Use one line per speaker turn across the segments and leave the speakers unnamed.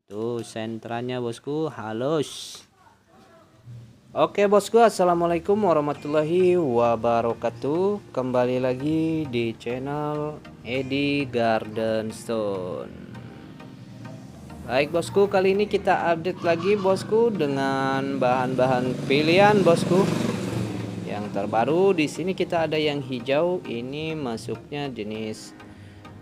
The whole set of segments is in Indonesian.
Tuh sentranya bosku halus. Oke bosku, assalamualaikum warahmatullahi wabarakatuh. Kembali lagi di channel Edi Garden Stone. Baik bosku, kali ini kita update lagi bosku dengan bahan-bahan pilihan bosku. Yang terbaru di sini kita ada yang hijau, ini masuknya jenis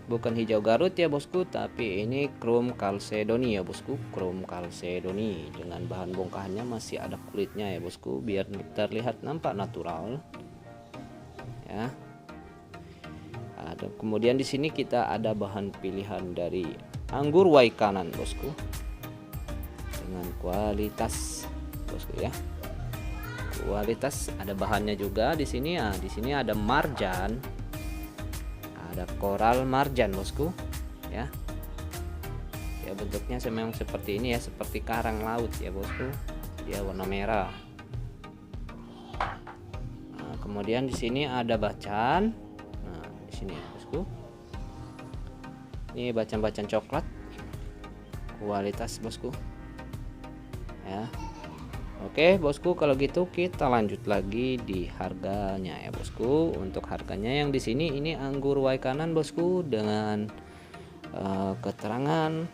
bukan hijau Garut ya bosku, tapi ini Chrome Chalcedony ya bosku, Chrome Chalcedony dengan bahan bongkahannya masih ada kulitnya ya bosku, biar terlihat nampak natural ya. Kemudian di sini kita ada bahan pilihan dari anggur Waikanan bosku, dengan kualitas bosku ya, kualitas. Ada bahannya juga di sini ya. Di sini ada marjan, ada koral marjan bosku ya. Ya bentuknya memang seperti ini ya, seperti karang laut ya bosku, dia warna merah. Nah, kemudian di sini ada bacan. Nah, di sini ya bosku, ini bacan-bacan coklat kualitas bosku ya. Oke bosku, kalau gitu kita lanjut lagi di harganya ya bosku. Untuk harganya yang di sini ini anggur Waikanan bosku, dengan keterangan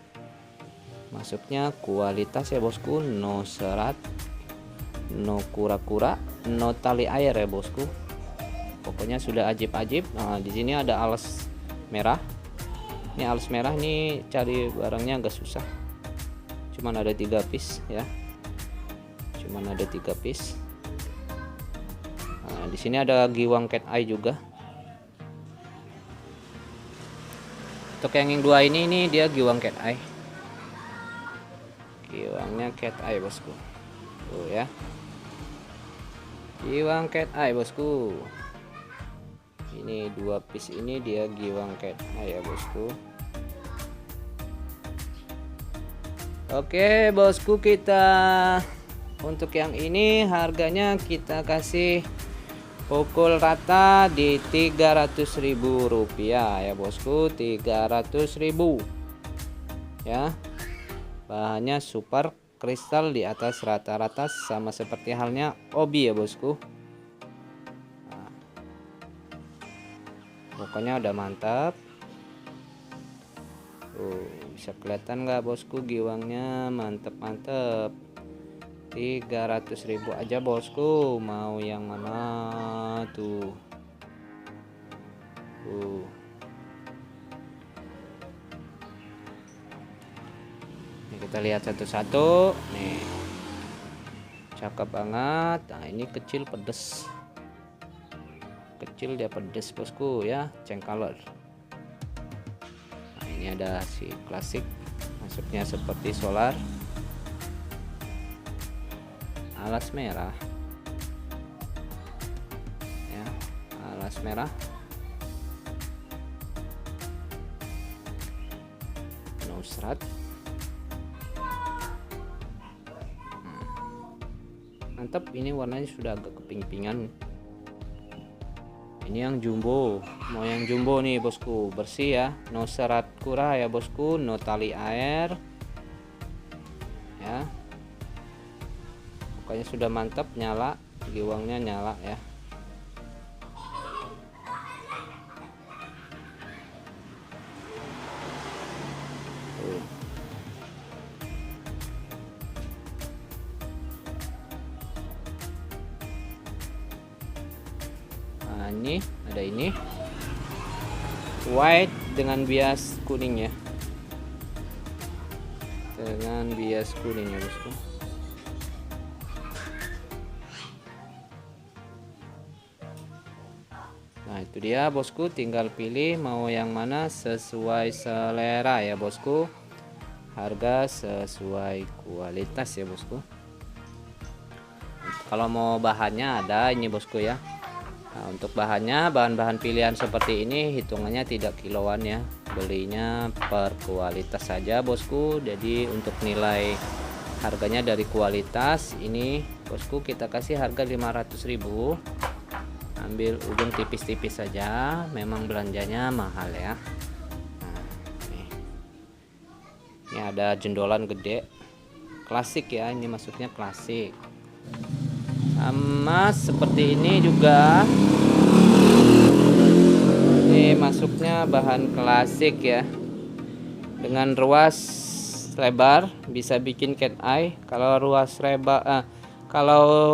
masuknya kualitas ya bosku, no serat, no kura-kura, no tali air ya bosku. Pokoknya sudah ajib-ajib. Nah, di sini ada alas merah. Ini alas merah nih, cari barangnya agak susah. Cuman ada 3 piece ya. Cuman ada 3 piece. Nah, di sini ada giwang cat eye juga. Untuk yang dua ini dia giwang cat eye. Giwangnya cat eye bosku. Tuh ya. Giwang cat eye bosku. Ini 2 piece ini dia giwang cat eye ya bosku. Oke bosku, kita untuk yang ini harganya kita kasih pukul rata di 300.000 rupiah ya bosku, 300.000 ya. Bahannya super kristal di atas rata-rata, sama seperti halnya obi ya bosku. Nah, pokoknya udah mantap. Bisa kelihatan nggak bosku, giwangnya mantep-mantep. 300.000 aja bosku, mau yang mana tuh. Ini kita lihat satu-satu nih, cakep banget. Nah ini kecil pedes, kecil dia pedes bosku ya, cengkaler. Nah ini ada si klasik, masuknya seperti solar, alas merah ya, alas merah, nusrat. Mantap, ini warnanya sudah agak keping-pingan. Ini yang jumbo, mau yang jumbo nih bosku, bersih ya, no serat kura ya bosku, no tali air ya. Pokoknya sudah mantap, nyala, giwangnya nyala ya. Nah ini ada ini white dengan bias kuning ya, dengan bias kuning ya bosku. Nah itu dia bosku, tinggal pilih mau yang mana sesuai selera ya bosku, harga sesuai kualitas ya bosku. Kalau mau bahannya ada ini bosku ya. Nah, untuk bahannya, bahan-bahan pilihan seperti ini hitungannya tidak kiloan ya, belinya per kualitas saja bosku. Jadi untuk nilai harganya dari kualitas ini bosku, kita kasih harga 500.000. Ambil ujung tipis-tipis saja, memang belanjanya mahal ya. Nah, nih. Ini ada jendolan gede, klasik ya, ini masuknya klasik. Sama seperti ini juga, ini masuknya bahan klasik ya, dengan ruas lebar bisa bikin cat eye. Kalau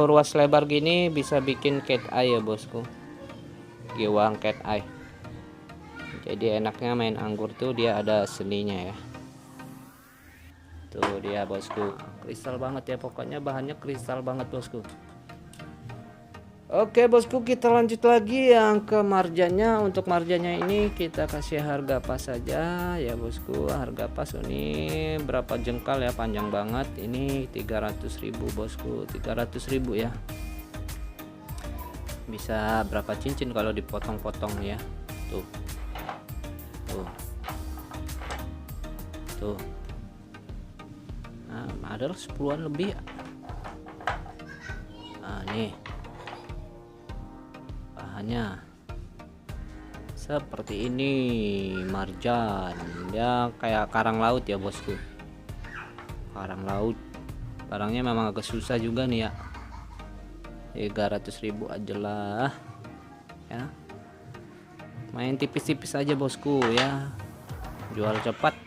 ruas lebar gini bisa bikin cat eye ya bosku, giwang cat eye. Jadi enaknya main anggur tuh dia ada seninya ya. Tuh dia bosku, kristal banget ya, pokoknya bahannya kristal banget bosku. Oke bosku, kita lanjut lagi yang ke marjannya. Untuk marjannya ini kita kasih harga pas saja ya bosku. Harga pas ini berapa jengkal ya, panjang banget. Ini 300.000 bosku, 300.000 ya. Bisa berapa cincin kalau dipotong-potong ya. Tuh nah, ada 10-an lebih. Nah nih bahannya seperti ini, marjan dia kayak karang laut ya bosku, karang laut. Barangnya memang agak susah juga nih ya, 300.000 aja lah ya, main tipis-tipis aja bosku ya, jual cepat.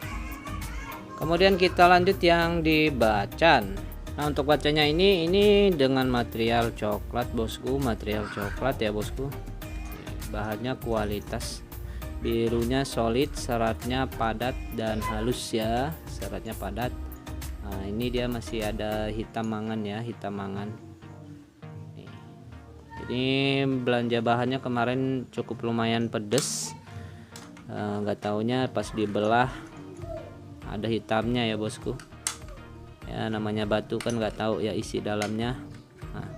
Kemudian kita lanjut yang di bacan. Nah untuk bacanya ini dengan material coklat bosku, material coklat ya bosku. Bahannya kualitas, birunya solid, seratnya padat dan halus ya, seratnya padat. Nah ini dia masih ada hitam mangan ya, hitam mangan. Ini belanja bahannya kemarin cukup lumayan pedes, nggak taunya pas dibelah ada hitamnya ya bosku ya, namanya batu kan nggak tahu ya isi dalamnya. Nah,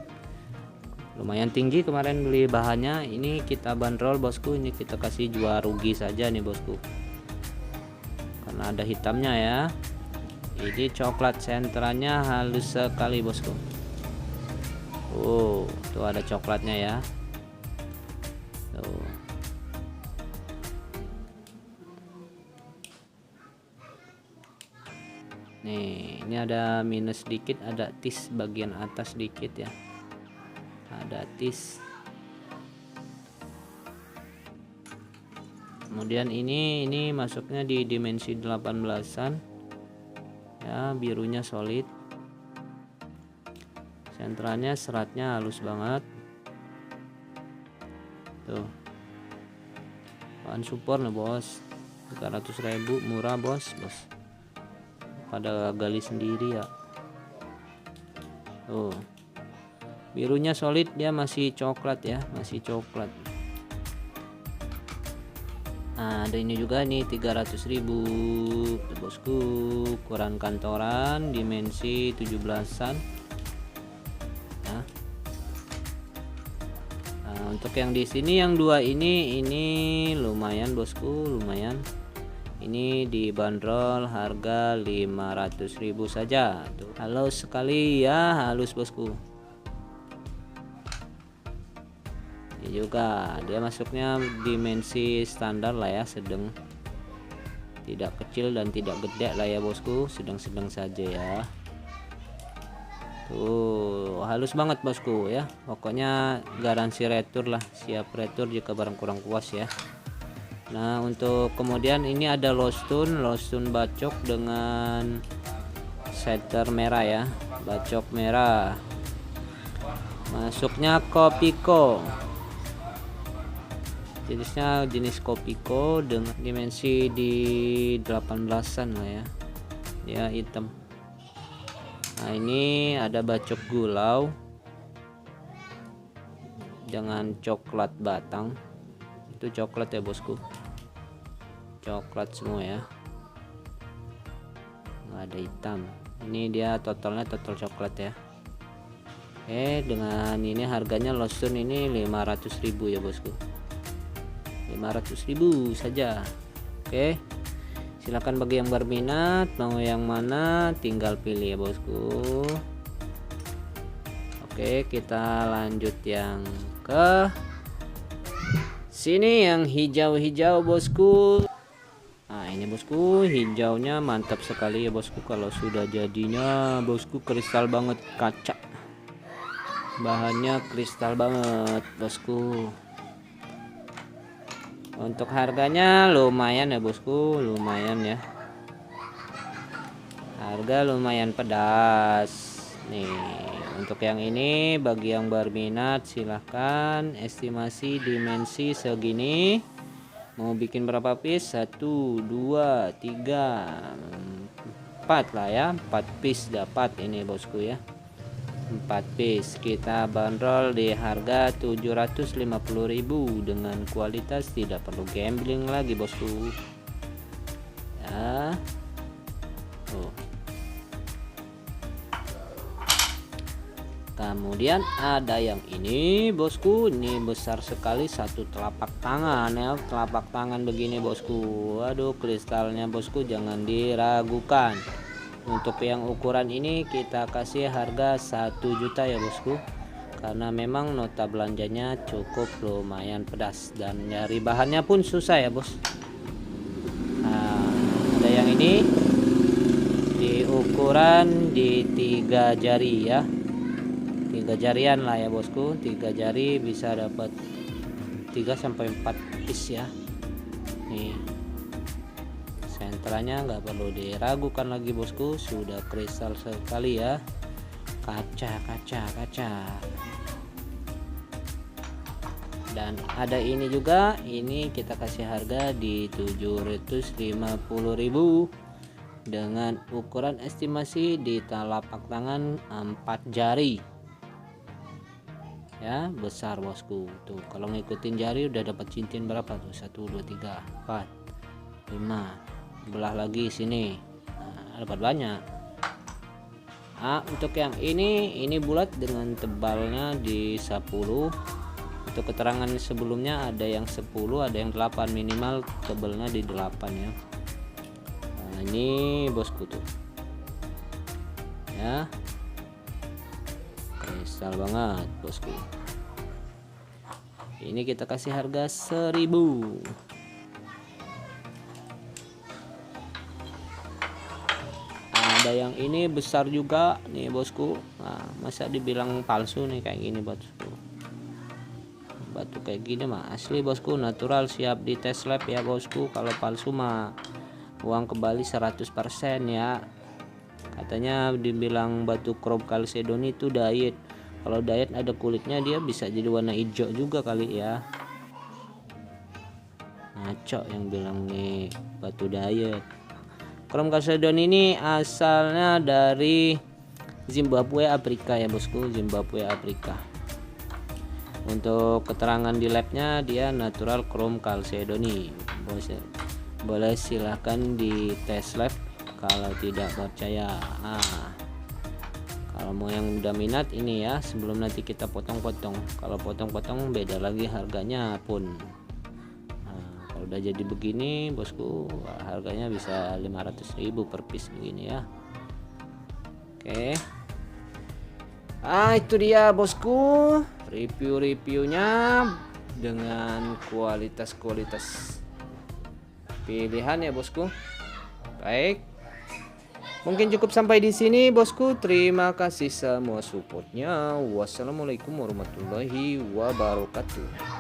lumayan tinggi kemarin beli bahannya, ini kita bandrol bosku, ini kita kasih jual rugi saja nih bosku karena ada hitamnya ya. Ini coklat sentranya halus sekali bosku. Tuh ada coklatnya ya. Tuh. Nih, ini ada minus sedikit, ada tis bagian atas dikit ya. Ada tis. Kemudian ini masuknya di dimensi 18-an. Ya, birunya solid. Sentralnya seratnya halus banget. Tuh. Bahan support nih, bos. 300.000 murah, bos. Pada gali sendiri ya. Tuh, birunya solid, dia masih coklat ya, masih coklat. Nah ada ini juga nih 300.000 bosku, ukuran kantoran, dimensi 17-an ya. Nah, untuk yang di sini yang dua ini lumayan bosku, lumayan. Ini dibanderol harga 500.000 saja. Tuh, halus sekali ya, halus bosku. Ini juga dia masuknya dimensi standar lah ya, sedang, tidak kecil dan tidak gede lah ya bosku, sedang-sedang saja ya. Tuh halus banget bosku ya, pokoknya garansi retur lah, siap retur jika barang kurang puas ya. Nah untuk kemudian ini ada lostun bacok dengan setter merah ya, bacok merah, masuknya Kopiko, jenisnya jenis Kopiko dengan dimensi di 18-an lah ya, dia hitam. Nah ini ada bacok gulau dengan coklat batang, itu coklat ya bosku, coklat semua ya, nggak ada hitam. Ini dia totalnya total coklat ya. Oke, dengan ini harganya lostun ini 500.000 ya bosku, 500.000 saja. Oke, silakan bagi yang berminat mau yang mana tinggal pilih ya bosku. Oke, kita lanjut yang ke sini yang hijau-hijau bosku. Nah ini bosku, hijaunya mantap sekali ya bosku. Kalau sudah jadinya bosku, kristal banget, kaca, bahannya kristal banget bosku. Untuk harganya lumayan ya bosku, lumayan ya, harga lumayan pedas nih. Untuk yang ini bagi yang berminat silahkan, estimasi dimensi segini. Mau bikin berapa piece? 1, 2, 3, 4 lah ya, 4 piece dapat ini bosku ya. 4 piece kita bandrol di harga 750.000 dengan kualitas tidak perlu gambling lagi bosku ya. Kemudian ada yang ini bosku, ini besar sekali, satu telapak tangan ya, telapak tangan begini bosku. Waduh, kristalnya bosku jangan diragukan. Untuk yang ukuran ini kita kasih harga 1 juta ya bosku, karena memang nota belanjanya cukup lumayan pedas dan nyari bahannya pun susah ya bos. Nah, ada yang ini di ukuran di 3 jari ya, 3 jarian lah ya bosku, 3 jari bisa dapat 3-4 piece ya. Nih sentranya nggak perlu diragukan lagi bosku, sudah kristal sekali ya, kaca. Dan ada ini juga, ini kita kasih harga di 750.000 dengan ukuran estimasi di telapak tangan 4 jari ya, besar bosku. Tuh kalau ngikutin jari udah dapat cincin berapa tuh, 1, 2, 3, 4, 5, belah lagi sini, nah, dapat banyak. Nah, untuk yang ini bulat dengan tebalnya di 10. Untuk keterangan sebelumnya ada yang 10, ada yang 8, minimal tebalnya di 8 ya. Nah, ini bosku tuh ya, kristal banget bosku. Ini kita kasih harga 1.000. Ada yang ini besar juga nih bosku. Nah, masa dibilang palsu nih kayak gini bosku. Batu kayak gini mah asli bosku, natural, siap di tes lab ya bosku. Kalau palsu mah uang kembali 100% ya. Katanya dibilang batu krom kalsedoni itu diet. Kalau diet ada kulitnya, dia bisa jadi warna hijau juga kali ya. Ngaco yang bilang nih batu diet. Krom kalsedoni ini asalnya dari Zimbabwe, Afrika ya bosku, Zimbabwe, Afrika. Untuk keterangan di labnya dia natural krom kalsedoni. Boleh silahkan di tes lab kalau tidak percaya. Nah, kalau mau yang udah minat ini ya, sebelum nanti kita potong-potong. Kalau potong-potong beda lagi harganya pun. Nah, kalau udah jadi begini bosku, harganya bisa 500.000 per piece begini ya. Oke. Itu dia bosku, review-reviewnya dengan kualitas pilihan ya bosku. Baik, mungkin cukup sampai di sini bosku. Terima kasih semua supportnya. Wassalamualaikum warahmatullahi wabarakatuh.